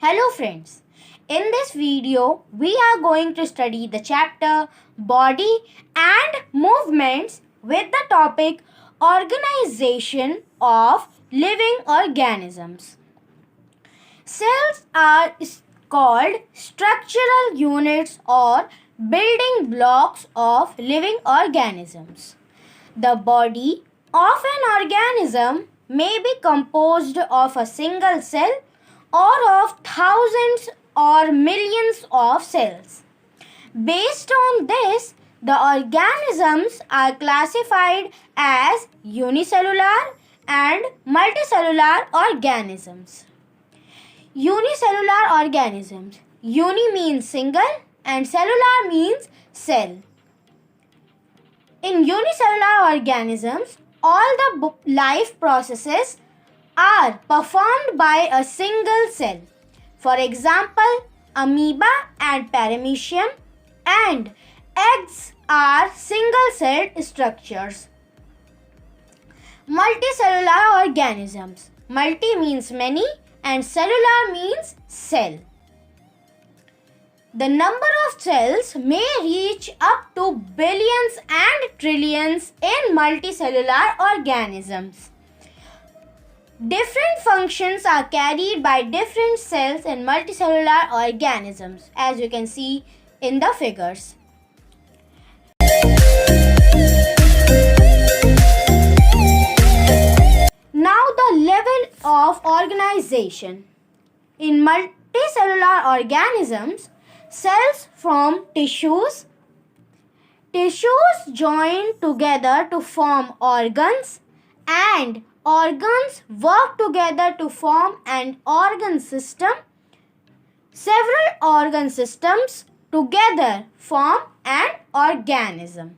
Hello friends, in this video we are going to study the chapter Body and Movements with the topic Organization of Living Organisms. Cells are called structural units or building blocks of living organisms. The body of an organism may be composed of a single cell or of thousands or millions of cells. Based on this, the organisms are classified as unicellular and multicellular organisms. Unicellular organisms. Uni means single and cellular means cell. In unicellular organisms, all the life processes are performed by a single cell. For example, amoeba and paramecium and eggs are single-celled structures. Multicellular organisms. Multi means many and cellular means cell. The number of cells may reach up to billions and trillions in multicellular organisms. Different functions are carried by different cells in multicellular organisms, as you can see in the figures. Now the level of organization. In multicellular organisms, cells form tissues. Tissues join together to form organs and organs work together to form an organ system. Several organ systems together form an organism.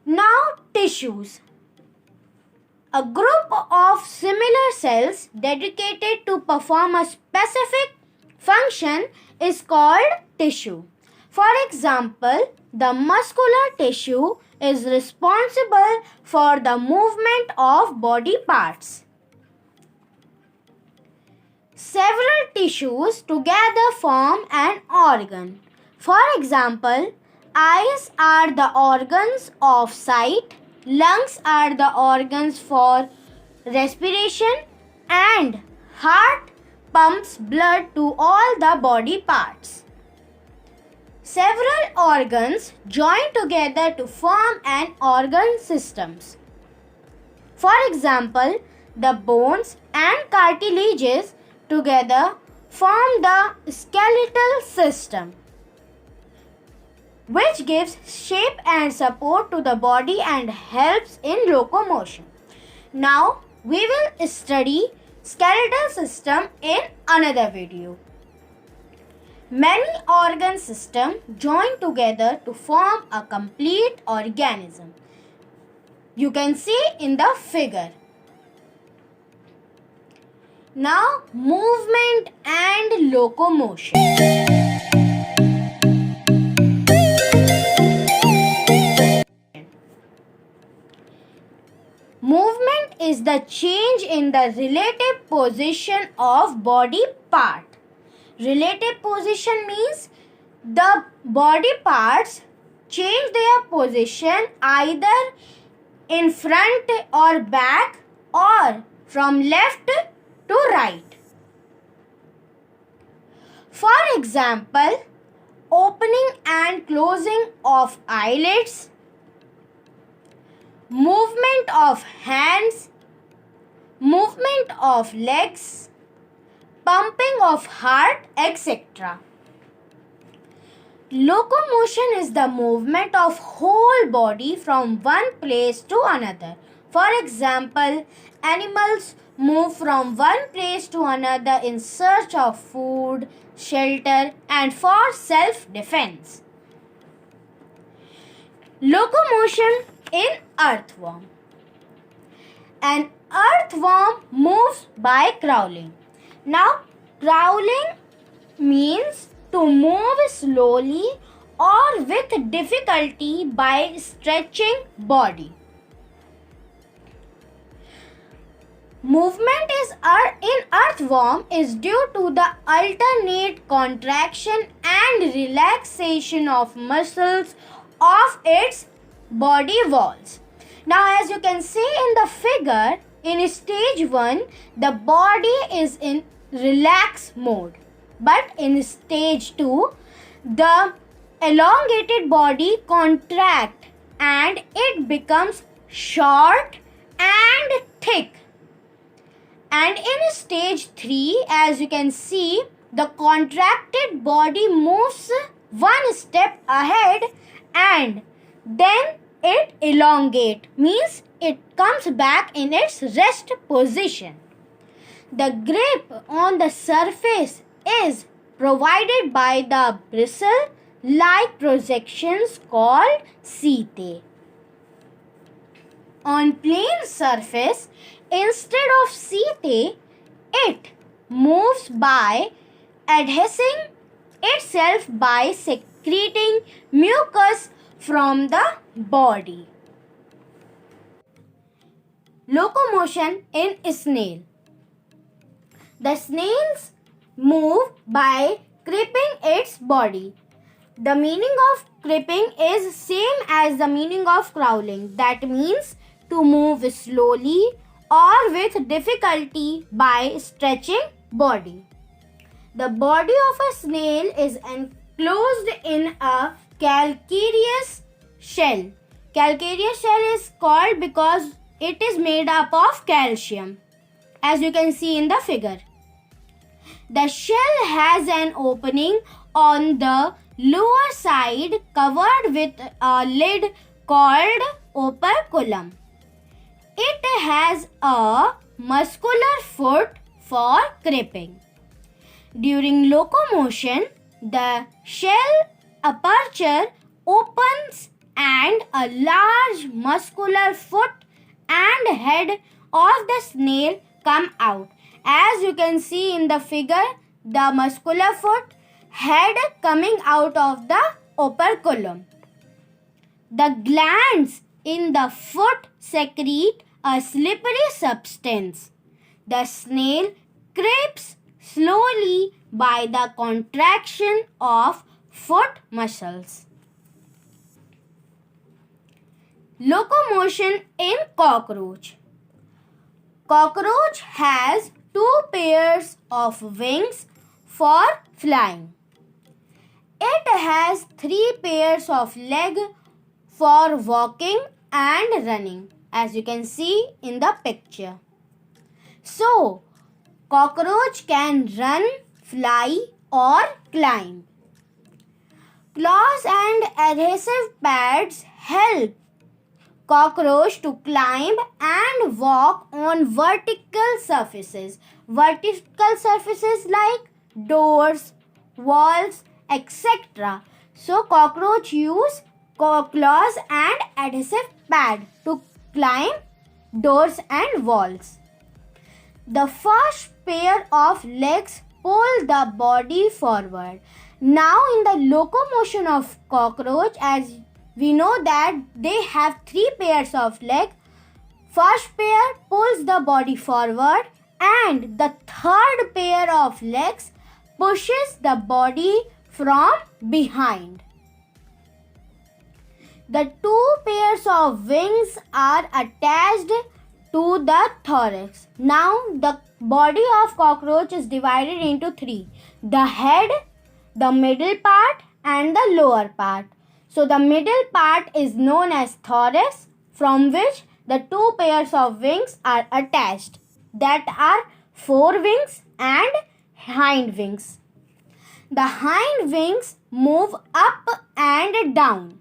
Now tissues. A group of similar cells dedicated to perform a specific function is called tissue. For example, the muscular tissue is responsible for the movement of body parts. Several tissues together form an organ. For example, eyes are the organs of sight, lungs are the organs for respiration, and heart pumps blood to all the body parts. Several organs join together to form an organ systems. For example, the bones and cartilages together form the skeletal system, which gives shape and support to the body and helps in locomotion. Now, we will study skeletal system in another video. Many organ systems join together to form a complete organism. You can see in the figure. Now, movement and locomotion. Movement is the change in the relative position of body part. Relative position means the body parts change their position either in front or back or from left to right. For example, opening and closing of eyelids, movement of hands, movement of legs, pumping of heart, etc. Locomotion is the movement of whole body from one place to another. For example, animals move from one place to another in search of food, shelter, and for self-defense. Locomotion in earthworm. An earthworm moves by crawling. Now, crawling means to move slowly or with difficulty by stretching body. Movement in earthworm is due to the alternate contraction and relaxation of muscles of its body walls. Now, as you can see in the figure, in stage 1, the body is in relax mode. But in stage 2, the elongated body contract and it becomes short and thick. And in stage 3, as you can see, the contracted body moves one step ahead and then it elongates, means it comes back in its rest position. The grip on the surface is provided by the bristle-like projections called setae. On plane surface, instead of setae, it moves by adhesing itself by secreting mucus from the body. Locomotion in snail. The snails move by creeping its body. The meaning of creeping is same as the meaning of crawling. That means to move slowly or with difficulty by stretching body. The body of a snail is enclosed in a calcareous shell. Calcareous shell is called because it is made up of calcium, as you can see in the figure. The shell has an opening on the lower side covered with a lid called operculum. It has a muscular foot for creeping. During locomotion, the shell aperture opens and a large muscular foot and head of the snail come out. As you can see in the figure, the muscular foot, head coming out of the operculum. The glands in the foot secrete a slippery substance. The snail creeps slowly by the contraction of foot muscles. Locomotion in cockroach. Cockroach has 2 pairs of wings for flying. It has 3 pairs of legs for walking and running, as you can see in the picture. So, cockroach can run, fly or climb. Claws and adhesive pads help cockroach to climb and walk on vertical surfaces. Vertical surfaces like doors, walls, etc. So cockroach use claws and adhesive pad to climb doors and walls. The first pair of legs pull the body forward. Now in the locomotion of cockroach, as we know that they have 3 pairs of legs. First pair pulls the body forward and the third pair of legs pushes the body from behind. The 2 pairs of wings are attached to the thorax. Now the body of cockroach is divided into 3. The head, the middle part and the lower part. So the middle part is known as thorax, from which the 2 pairs of wings are attached. That are forewings and hind wings. The hind wings move up and down.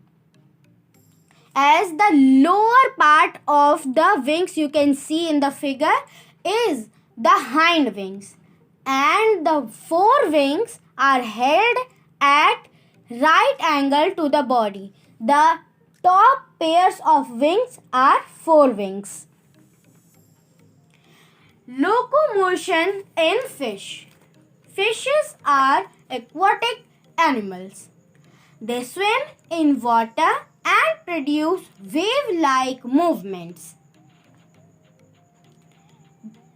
As the lower part of the wings you can see in the figure is the hind wings, and the forewings are held at right angle to the body. The top pairs of wings are forewings. Locomotion in fish. Fishes are aquatic animals. They swim in water and produce wave-like movements.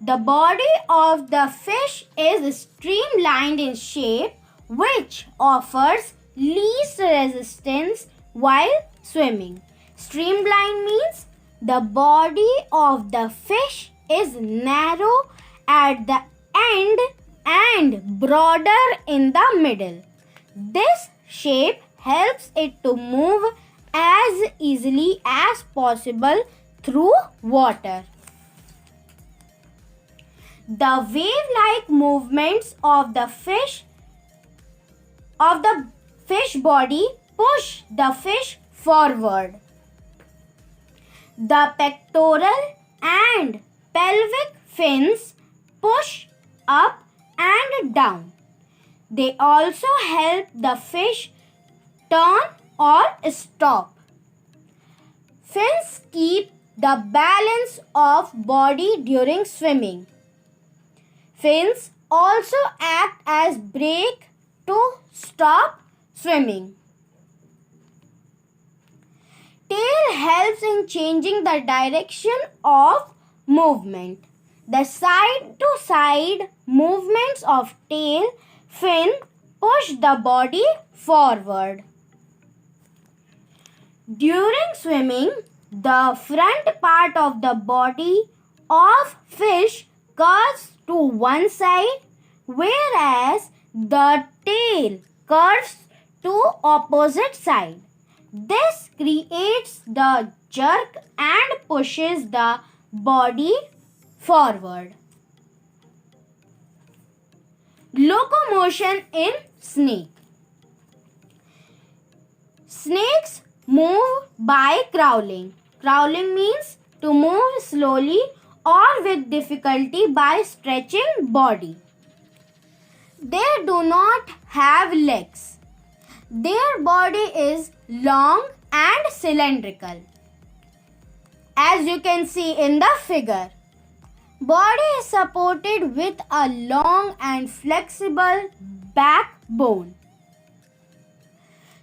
The body of the fish is streamlined in shape, which offers least resistance while swimming. Streamlined means the body of the fish is narrow at the end and broader in the middle. This shape helps it to move as easily as possible through water. The wave-like movements of the fish body push the fish forward. The pectoral and pelvic fins push up and down. They also help the fish turn or stop. Fins keep the balance of body during swimming. Fins also act as brake to stop swimming. Tail helps in changing the direction of movement. The side-to-side movements of tail fin push the body forward. During swimming, the front part of the body of fish curves to one side, whereas the tail curves to opposite side. This creates the jerk and pushes the body forward. Locomotion in snake. Snakes move by crawling. Crawling means to move slowly or with difficulty by stretching body. They do not have legs. Their body is long and cylindrical, as you can see in the figure. Body is supported with a long and flexible backbone.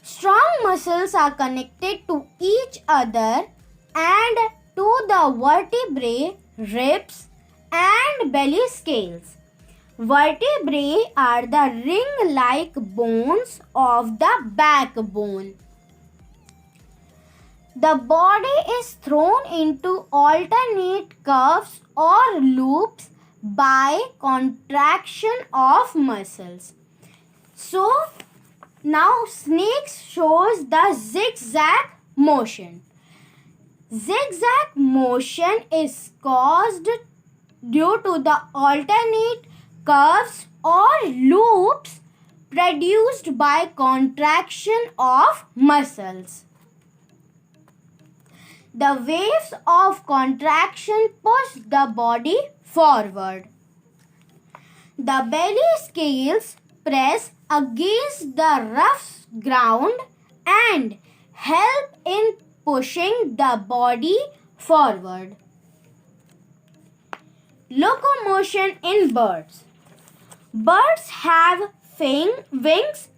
Strong muscles are connected to each other and to the vertebrae, ribs, and belly scales. Vertebrae are the ring-like bones of the backbone. The body is thrown into alternate curves or loops by contraction of muscles. So, now snakes shows the zigzag motion. Zigzag motion is caused due to the alternate curves or loops produced by contraction of muscles. The waves of contraction push the body forward. The belly scales press against the rough ground and help in pushing the body forward. Locomotion in birds. Birds have wings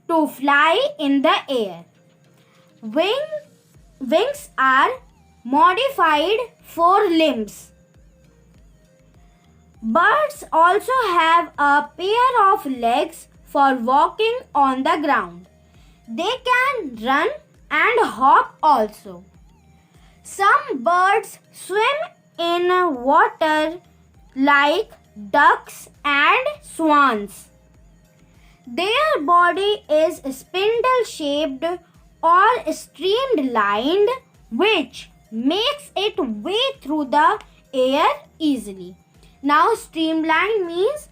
to fly in the air. Wings are modified forelimbs. Birds also have a pair of legs for walking on the ground. They can run and hop also. Some birds swim in water like ducks and swans. Their body is spindle-shaped or streamlined, which makes it way through the air easily. Now, streamlined means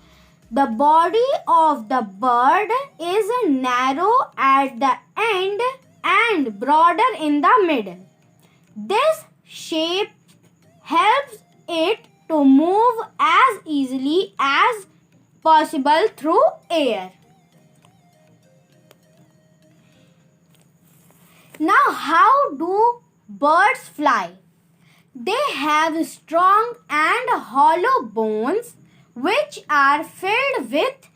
the body of the bird is narrow at the end and broader in the middle. This shape helps it to move as easily as possible through air. Now, how do birds fly? They have strong and hollow bones which are filled with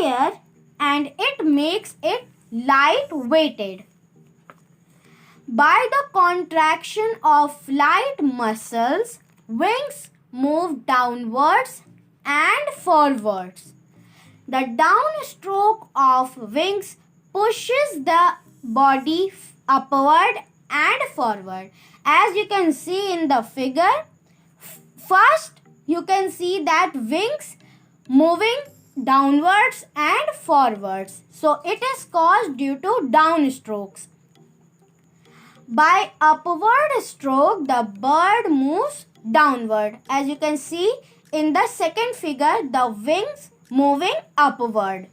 air, and it makes it light-weighted. By the contraction of flight muscles, wings move downwards and forwards. The downstroke of wings pushes the body upward and forward. As you can see in the figure, first you can see that wings moving downwards and forwards. So it is caused due to downstrokes. By upward stroke, the bird moves downward. As you can see in the second figure, the wings moving upward.